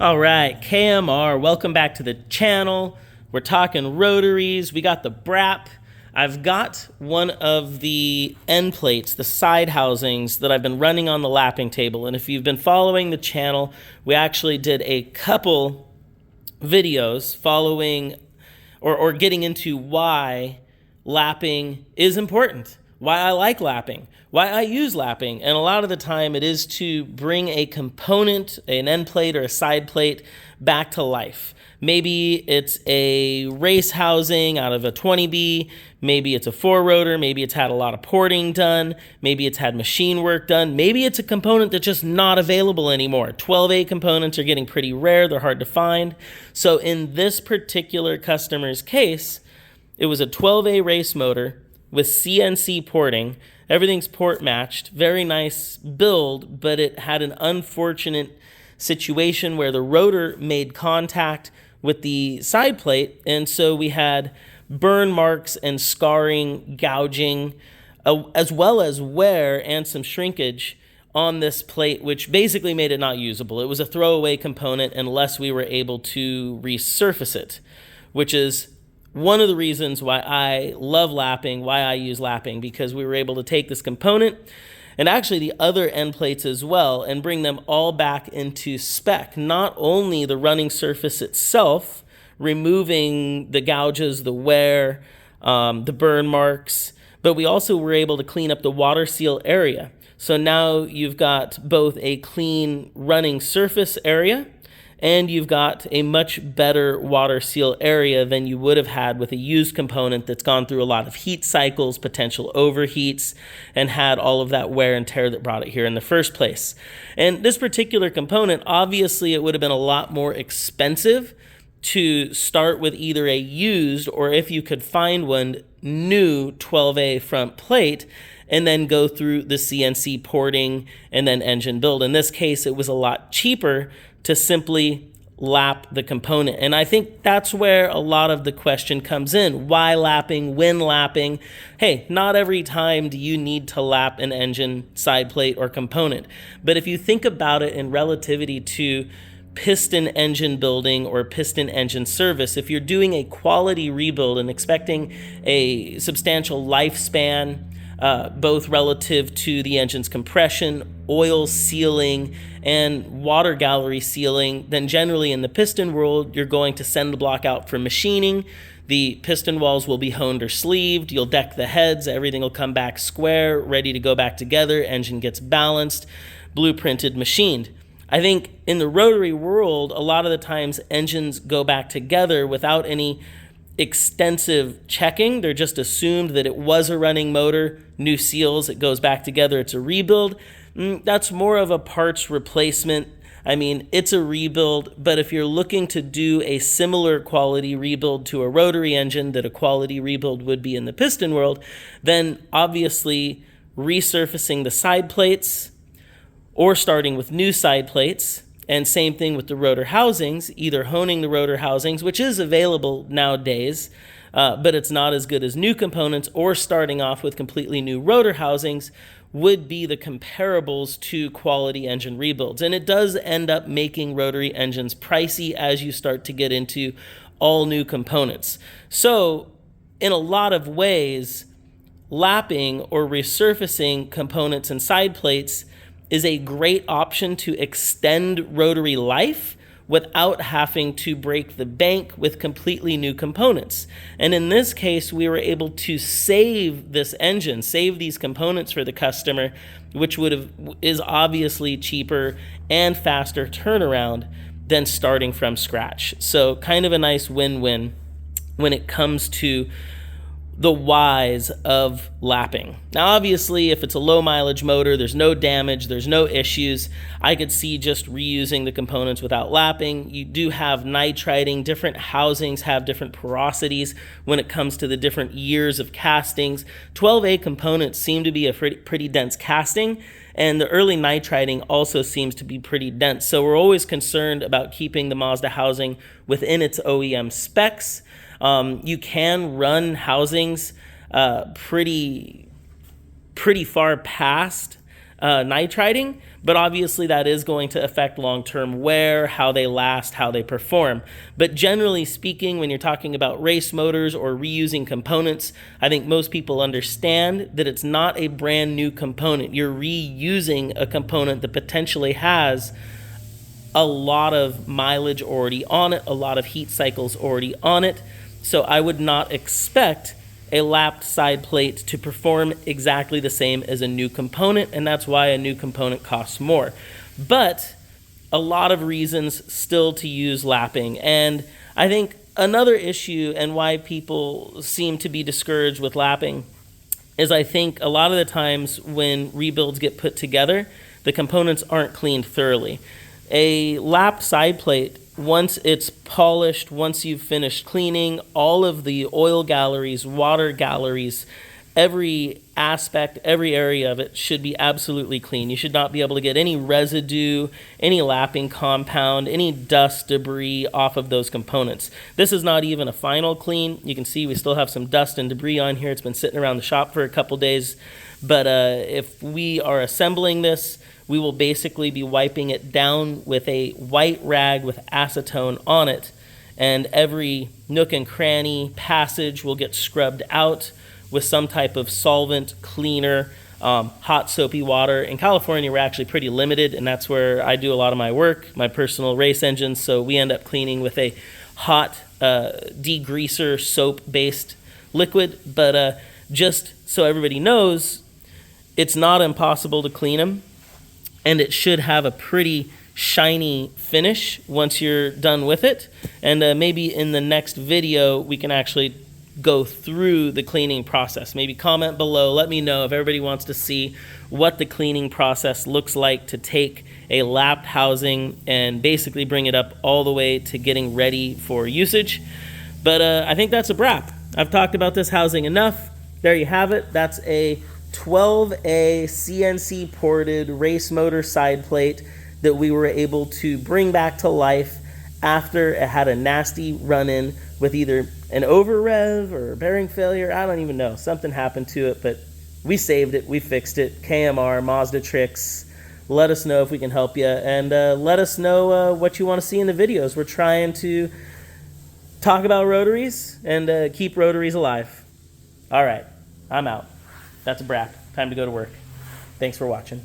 All right, KMR, welcome back to the channel. We're talking rotaries. We got the BRAP. I've got one of the end plates, the side housings that I've been running on the lapping table. And if you've been following the channel, we actually did a couple videos following or getting into why lapping is important, why I like lapping, why I use lapping. And a lot of the time it is to bring a component, an end plate or a side plate, back to life. Maybe it's a race housing out of a 20B, maybe it's a 4-rotor, maybe it's had a lot of porting done, maybe it's had machine work done, maybe it's a component that's just not available anymore. 12A components are getting pretty rare, they're hard to find. So in this particular customer's case, it was a 12A race motor with CNC porting. Everything's port matched, very nice build, but it had an unfortunate situation where the rotor made contact with the side plate, and so we had burn marks and scarring, gouging, as well as wear and some shrinkage on this plate, which basically made it not usable. It was a throwaway component unless we were able to resurface it, which is one of the reasons why I love lapping, why I use lapping, because we were able to take this component and actually the other end plates as well and bring them all back into spec. Not only the running surface itself, removing the gouges, the wear, the burn marks, but we also were able to clean up the water seal area. So now you've got both a clean running surface area and you've got a much better water seal area than you would have had with a used component that's gone through a lot of heat cycles, potential overheats, and had all of that wear and tear that brought it here in the first place. And this particular component, obviously it would have been a lot more expensive to start with either a used, or if you could find one, new 12A front plate, and then go through the CNC porting and then engine build. In this case, it was a lot cheaper to simply lap the component. And I think that's where a lot of the question comes in. Why lapping? When lapping? Hey, not every time do you need to lap an engine side plate or component. But if you think about it in relativity to piston engine building or piston engine service, if you're doing a quality rebuild and expecting a substantial lifespan, both relative to the engine's compression, oil sealing, and water gallery sealing, then generally in the piston world, you're going to send the block out for machining. The piston walls will be honed or sleeved. You'll deck the heads. Everything will come back square, ready to go back together. Engine gets balanced, blueprinted, machined. I think in the rotary world, a lot of the times engines go back together without any extensive checking. They're just assumed that it was a running motor, new seals, it goes back together, it's a rebuild. That's more of a parts replacement. I mean, it's a rebuild, but if you're looking to do a similar quality rebuild to a rotary engine that a quality rebuild would be in the piston world, then obviously resurfacing the side plates or starting with new side plates. And same thing with the rotor housings, either honing the rotor housings, which is available nowadays, but it's not as good as new components, or starting off with completely new rotor housings would be the comparables to quality engine rebuilds. And it does end up making rotary engines pricey as you start to get into all new components. So in a lot of ways, lapping or resurfacing components and side plates is a great option to extend rotary life without having to break the bank with completely new components. And in this case, we were able to save this engine, save these components for the customer, which is obviously cheaper and faster turnaround than starting from scratch. So kind of a nice win-win when it comes to the whys of lapping. Now, obviously, if it's a low mileage motor, there's no damage, there's no issues. I could see just reusing the components without lapping. You do have nitriding. Different housings have different porosities when it comes to the different years of castings. 12A components seem to be a pretty dense casting, and the early nitriding also seems to be pretty dense. So we're always concerned about keeping the Mazda housing within its OEM specs. You can run housings pretty far past nitriding, But obviously that is going to affect long-term wear, how they last, how they perform. But generally speaking, when you're talking about race motors or reusing components, I think most people understand that it's not a brand new component. You're reusing a component that potentially has a lot of mileage already on it, a lot of heat cycles already on it. So I would not expect a lapped side plate to perform exactly the same as a new component, and that's why a new component costs more. But a lot of reasons still to use lapping. And I think another issue and why people seem to be discouraged with lapping is I think a lot of the times when rebuilds get put together, the components aren't cleaned thoroughly. A lapped side plate, once it's polished, once you've finished cleaning, all of the oil galleries, water galleries, every aspect, every area of it should be absolutely clean. You should not be able to get any residue, any lapping compound, any dust, debris off of those components. This is not even a final clean. You can see we still have some dust and debris on here. It's been sitting around the shop for a couple days. But if we are assembling this, we will basically be wiping it down with a white rag with acetone on it. And every nook and cranny passage will get scrubbed out with some type of solvent, cleaner, hot soapy water. In California, we're actually pretty limited, and that's where I do a lot of my work, my personal race engines. So we end up cleaning with a hot degreaser soap-based liquid. But just so everybody knows, it's not impossible to clean them, and it should have a pretty shiny finish once you're done with it. And maybe in the next video, we can actually go through the cleaning process. Maybe comment below, let me know if everybody wants to see what the cleaning process looks like to take a lapped housing and basically bring it up all the way to getting ready for usage. But I think that's a wrap. I've talked about this housing enough. There you have it. That's a 12A CNC ported race motor side plate that we were able to bring back to life after it had a nasty run-in with either an over rev or bearing failure. I don't even know. Something happened to it, but we saved it. We fixed it. KMR, Mazda Tricks. Let us know if we can help you, and let us know what you want to see in the videos. We're trying to talk about rotaries and keep rotaries alive. All right, I'm out. That's a wrap. Time to go to work. Thanks for watching.